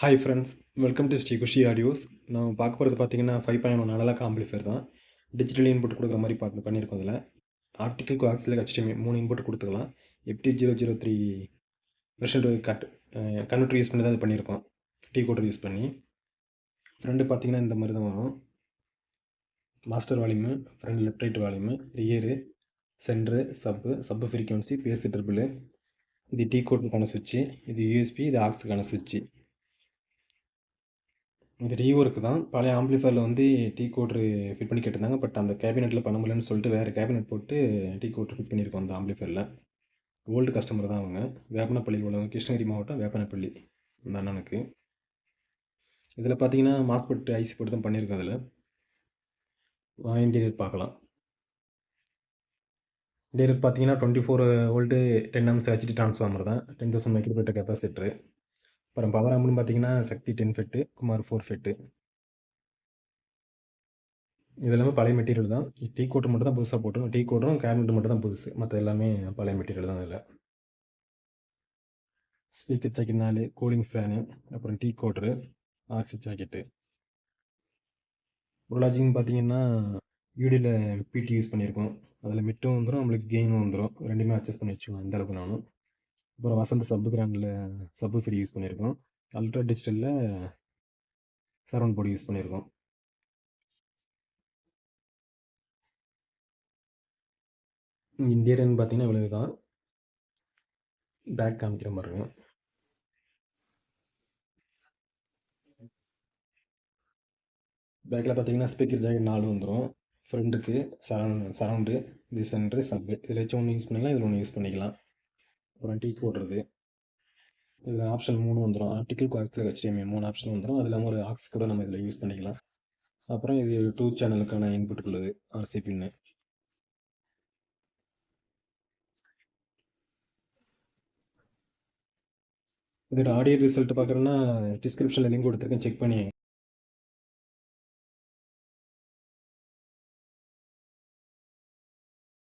Hi friends, welcome to Sri Kushi audios. நம்ம பார்க்க போகிறது பார்த்தீங்கன்னா 5.1 அனலாக் ஆம்பிளிஃபையர் தான். டிஜிட்டல் இன்புட் கொடுக்குற மாதிரி பண்ணியிருக்கோம் இதில். ஆப்டிக்கல் கோஆக்சியல் HDMI 3 இன்புட் கொடுத்துக்கலாம். FT003 வெர்ஷன் கன்வெர்ட்டர் யூஸ் பண்ணி தான் இது பண்ணியிருக்கோம். கோடர் யூஸ் பண்ணி. ஃப்ரண்ட் பார்த்தீங்கன்னா இந்த மாதிரி தான் வரும். Master volume, front left right volume, rear, centre, சப்பு ஃப்ரீக்வன்சி, பேஸ் ட்ரிபிள். இது கோடருக்கான சுவிட்சு, இது USB, இது ஆக்ஸுக்கான சுவிட்சு. இது ரீஒர்க் தான். பழைய ஆம்பிளிஃபையரில் வந்து கோடர் ஃபிட் பண்ணி கேட்டிருந்தாங்க. பட் அந்த கேபினெட்டில் பண்ண முடியலன்னு சொல்லிட்டு வேறு கேபினெட் போட்டு கோடர் ஃபிட் பண்ணியிருக்கோம் அந்த ஆம்பிளிஃபையரில். ஓல்டு கஸ்டமர் தான் அவங்க. வேப்பனப்பள்ளியில் உள்ளவங்க, கிருஷ்ணகிரி மாவட்டம் வேப்பனப்பள்ளி அந்த அண்ணனுக்கு. இதில் பார்த்தீங்கன்னா மாஸ்பெட் ஐசி போட்டு தான் பண்ணியிருக்கோம். அதில் இன்டீரியர் பார்க்கலாம். இன்டீரியர் பார்த்தீங்கன்னா 24 வோல்ட்டு 10 amps ஹெச்டி ட்ரான்ஸ்ஃபார்மர் தான். 10,000 மைக்ரோஃபெட் கெப்பாசிட்டரு. அப்புறம் பவர் ஆம்புன்னு பார்த்தீங்கன்னா சக்தி 10 ஃபெட்டு, குமார் 4 ஃபெட்டு. இது எல்லாமே பழைய மெட்டீரியல் தான். கோடர் மட்டும் தான் புதுசாக போட்டிருக்கோம். கோடரும் கேபினெட் மட்டும் தான் புதுசு. மற்ற எல்லாமே பழைய மெட்டீரியல் தான் இதில். ஸ்பீக்கர் ஜாக்கெட் 4, கூலிங் ஃபேனு, அப்புறம் கோடரு, ஆர்சி ஜாக்கெட்டு. ப்ரோலாஜிங்னு பார்த்தீங்கன்னா யூடியில் பிடி யூஸ் பண்ணியிருக்கோம். அதில் மிட்டும் வந்துடும், நம்மளுக்கு கெயினும் வந்துடும். ரெண்டுமே அட்ஜஸ்ட் பண்ணி வச்சுக்கோங்க இந்த அளவுக்கு நானும். அப்புறம் வசந்த் சப்பு கிராண்டில் சப்பு ஃப்ரீ யூஸ் பண்ணியிருக்கோம். அல்ட்ரா டிஜிட்டலில் சரவுண்ட் போர்டு யூஸ் பண்ணியிருக்கோம். இன்டீரியர்னு பார்த்தீங்கன்னா இவ்வளவு தான். பேக் காமிக்கிற மாதிரி இருக்கும். பேக்கில் பார்த்தீங்கன்னா ஸ்பீக்கர் ஜாக்கெட் 4 வந்துடும். ஃப்ரண்ட்டுக்கு சரவுண்டு, இது சென்ட்ரு, சப்பு. இதில் வச்சு ஒன்று யூஸ் பண்ணிக்கலாம், இதில் ஒன்று யூஸ் பண்ணிக்கலாம். அப்புறம் போடுறது. இதில் ஆப்ஷன் 3 வந்துடும். ஆப்டிக்கல் கோஆக்சியல் HDMI 3 ஆப்ஷன் வந்துடும். அது இல்லாமல் ஒரு ஆக்ஸ் கூட நம்ம இதில் யூஸ் பண்ணிக்கலாம். அப்புறம் இது 2 சேனலுக்கான இன்புட் உள்ளது, RC பின்னு. இதோட ஆடியோ ரிசல்ட் பார்க்குறோன்னா டிஸ்கிரிப்ஷனில் லிங்க் கொடுத்துருக்கேன், செக் பண்ணி